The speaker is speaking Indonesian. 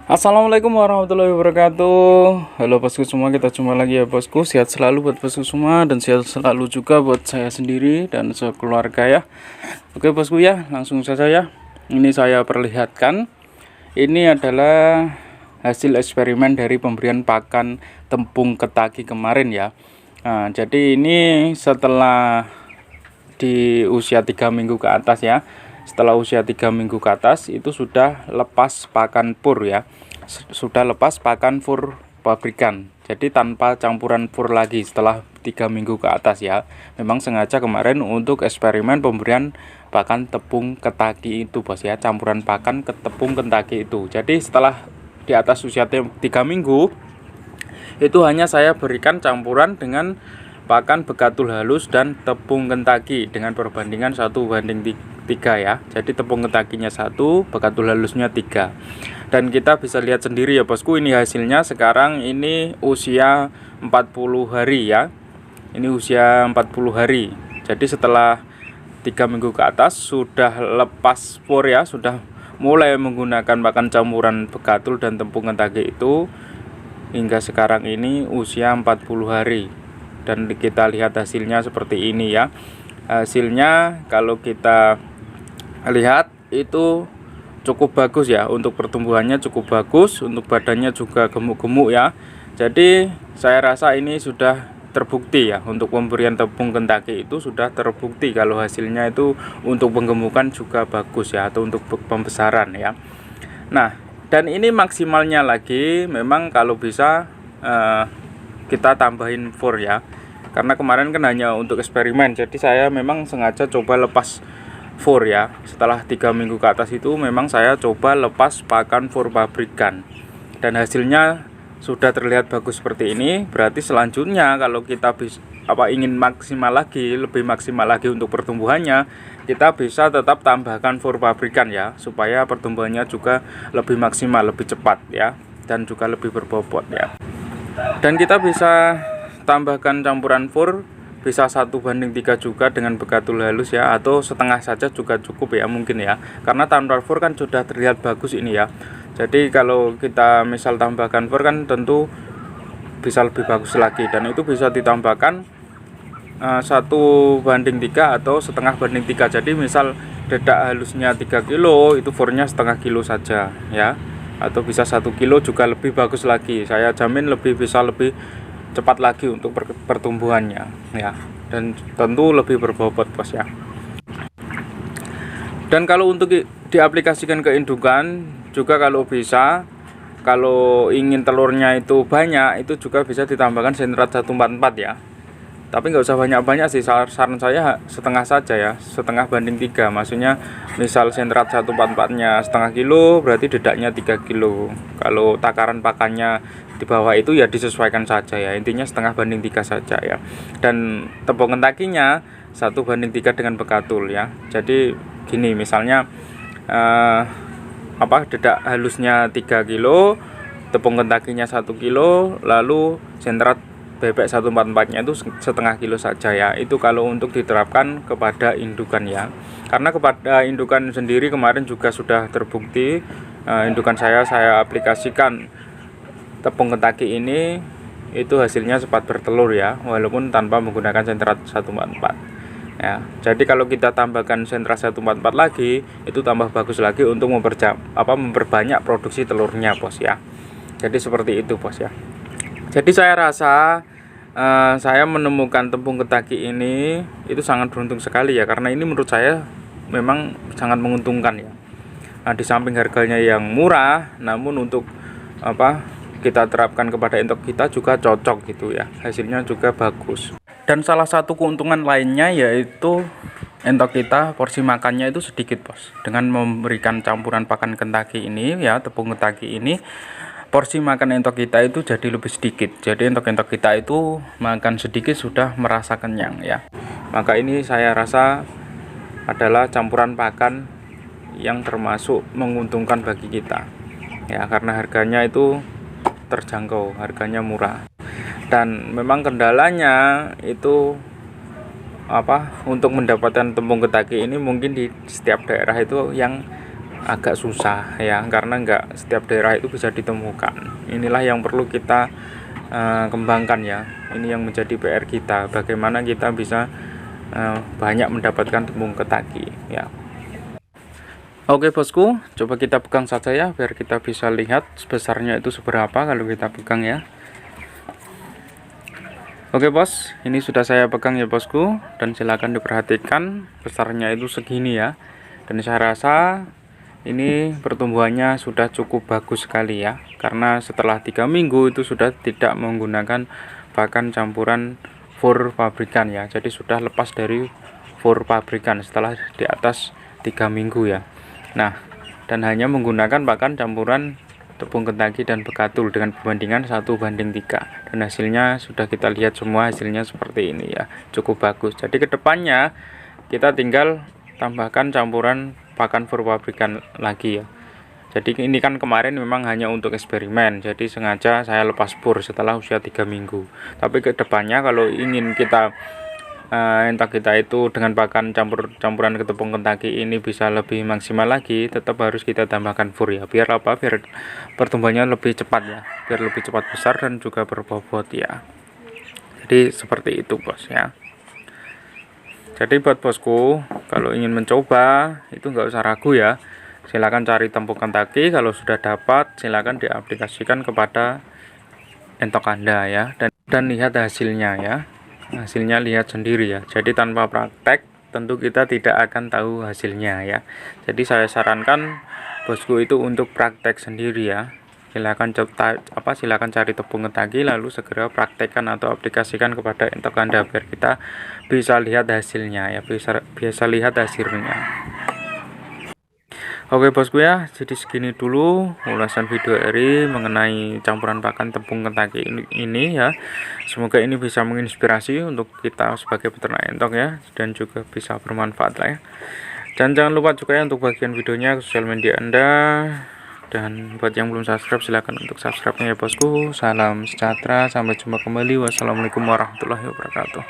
Assalamualaikum warahmatullahi wabarakatuh. Halo bosku semua, kita jumpa lagi ya bosku. Sehat selalu buat bosku semua dan sehat selalu juga buat saya sendiri dan sekeluarga ya. Oke bosku ya, langsung saja ya. Ini saya perlihatkan. Ini adalah hasil eksperimen dari pemberian pakan tepung ketaki kemarin ya. Nah, jadi ini setelah di usia 3 minggu ke atas ya. Setelah usia 3 minggu ke atas itu sudah lepas pakan pur ya, sudah lepas pakan pur pabrikan, jadi tanpa campuran pur lagi setelah 3 minggu ke atas ya. Memang sengaja kemarin untuk eksperimen pemberian pakan tepung ketaki itu bos ya, campuran pakan ke tepung ketaki itu. Jadi setelah di atas usia 3 minggu itu hanya saya berikan campuran dengan pakan bekatul halus dan tepung kentaki dengan perbandingan 1:3 ya. Jadi tepung kentakinya 1, bekatul halusnya 3. Dan kita bisa lihat sendiri ya bosku, ini hasilnya sekarang ini usia 40 hari ya. Ini usia 40 hari. Jadi setelah 3 minggu ke atas sudah lepas pur ya, sudah mulai menggunakan pakan campuran bekatul dan tepung kentaki itu hingga sekarang ini usia 40 hari. Dan kita lihat hasilnya seperti ini ya. Hasilnya kalau kita lihat itu cukup bagus ya, untuk pertumbuhannya cukup bagus, untuk badannya juga gemuk-gemuk ya. Jadi saya rasa ini sudah terbukti ya, untuk pemberian tepung kentaki itu sudah terbukti kalau hasilnya itu untuk penggemukan juga bagus ya, atau untuk pembesaran ya. Nah, dan ini maksimalnya lagi memang kalau bisa kita tambahin fur ya, karena kemarin kan hanya untuk eksperimen, jadi saya memang sengaja coba lepas fur ya. Setelah 3 minggu ke atas itu memang saya coba lepas pakan fur pabrikan, dan hasilnya sudah terlihat bagus seperti ini. Berarti selanjutnya kalau kita ingin maksimal lagi, lebih maksimal lagi untuk pertumbuhannya, kita bisa tetap tambahkan fur pabrikan ya, supaya pertumbuhannya juga lebih maksimal, lebih cepat ya, dan juga lebih berbobot ya. Dan kita bisa tambahkan campuran fur bisa 1:3 juga dengan bekatul halus ya, atau setengah saja juga cukup ya mungkin ya, karena tanpa fur kan sudah terlihat bagus ini ya. Jadi kalau kita misal tambahkan fur kan tentu bisa lebih bagus lagi, dan itu bisa ditambahkan 1:3 atau 1/2/3. Jadi misal dedak halusnya 3 kilo, itu furnya setengah kilo saja ya, atau bisa 1 kilo juga lebih bagus lagi. Saya jamin bisa lebih cepat lagi untuk pertumbuhannya ya, dan tentu lebih berbobot bos ya. Dan kalau untuk diaplikasikan ke indukan juga, kalau bisa, kalau ingin telurnya itu banyak, itu juga bisa ditambahkan sentrat 1/4 ya, tapi nggak usah banyak-banyak sih. Saran saya setengah saja ya, 1/3. Maksudnya misal sentrat 1/4-nya setengah kilo, berarti dedaknya 3 kilo. Kalau takaran pakannya di bawah itu ya disesuaikan saja ya, intinya 1/3 saja ya. Dan tepung kentakinya 1:3 dengan bekatul ya. Jadi gini misalnya dedak halusnya 3 kilo, tepung kentakinya 1 kilo, lalu sentrat bebek 1/4-nya itu setengah kilo saja ya. Itu kalau untuk diterapkan kepada indukan ya, karena kepada indukan sendiri kemarin juga sudah terbukti. Indukan saya aplikasikan tepung kentaki ini, itu hasilnya cepat bertelur ya, walaupun tanpa menggunakan sentrat 1/4 ya. Jadi kalau kita tambahkan sentrat 1/4 lagi, itu tambah bagus lagi untuk memperbanyak produksi telurnya bos ya. Jadi seperti itu bos ya. Jadi saya rasa saya menemukan tepung kentaki ini itu sangat beruntung sekali ya, karena ini menurut saya memang sangat menguntungkan ya. Nah, di samping harganya yang murah, namun untuk kita terapkan kepada entok kita juga cocok gitu ya, hasilnya juga bagus. Dan salah satu keuntungan lainnya yaitu entok kita porsi makannya itu sedikit bos. Dengan memberikan campuran pakan kentaki ini ya, tepung kentaki ini, porsi makan entok kita itu jadi lebih sedikit. Jadi entok-entok kita itu makan sedikit sudah merasa kenyang ya. Maka ini saya rasa adalah campuran pakan yang termasuk menguntungkan bagi kita ya, karena harganya itu terjangkau, harganya murah. Dan memang kendalanya itu untuk mendapatkan tepung kentaki ini mungkin di setiap daerah itu yang agak susah ya, karena nggak setiap daerah itu bisa ditemukan. Inilah yang perlu kita kembangkan ya. Ini yang menjadi PR kita, bagaimana kita bisa banyak mendapatkan tepung ketaki ya. Oke bosku, coba kita pegang saja ya, biar kita bisa lihat sebesarnya itu seberapa kalau kita pegang ya. Oke bos, ini sudah saya pegang ya bosku, dan silakan diperhatikan besarnya itu segini ya. Dan saya rasa ini pertumbuhannya sudah cukup bagus sekali ya, karena setelah 3 minggu itu sudah tidak menggunakan pakan campuran fur pabrikan ya. Jadi sudah lepas dari fur pabrikan setelah di atas 3 minggu ya. Nah, dan hanya menggunakan pakan campuran tepung Kentucky dan Bekatul dengan perbandingan 1:3, dan hasilnya sudah kita lihat semua, hasilnya seperti ini ya, cukup bagus. Jadi kedepannya kita tinggal tambahkan campuran pakan fur pabrikan lagi ya. Jadi ini kan kemarin memang hanya untuk eksperimen, jadi sengaja saya lepas fur setelah usia 3 minggu. Tapi kedepannya kalau ingin kita entah kita itu dengan pakan campuran ke tepung Kentucky ini bisa lebih maksimal lagi, tetap harus kita tambahkan fur ya. Biar apa? Biar pertumbuhannya lebih cepat ya, biar lebih cepat besar dan juga berbobot ya. Jadi seperti itu bos ya. Jadi buat bosku, kalau ingin mencoba itu nggak usah ragu ya. Silakan cari tepung Kentucky, kalau sudah dapat silakan diaplikasikan kepada entok Anda ya, dan lihat hasilnya ya. Hasilnya lihat sendiri ya. Jadi tanpa praktek tentu kita tidak akan tahu hasilnya ya. Jadi saya sarankan bosku itu untuk praktek sendiri ya. Silakan cari tepung Kentucky lalu segera praktekkan atau aplikasikan kepada entok Anda, biar kita bisa lihat hasilnya ya, bisa lihat hasilnya. Oke bosku ya, jadi segini dulu ulasan video hari mengenai campuran pakan tepung Kentucky ini ya. Semoga ini bisa menginspirasi untuk kita sebagai peternak entok ya, dan juga bisa bermanfaat lah ya. Dan jangan lupa juga ya untuk bagian videonya ke sosial media Anda. Dan buat yang belum subscribe silahkan untuk subscribe-nya ya bosku. Salam sejahtera, sampai jumpa kembali. Wassalamualaikum warahmatullahi wabarakatuh.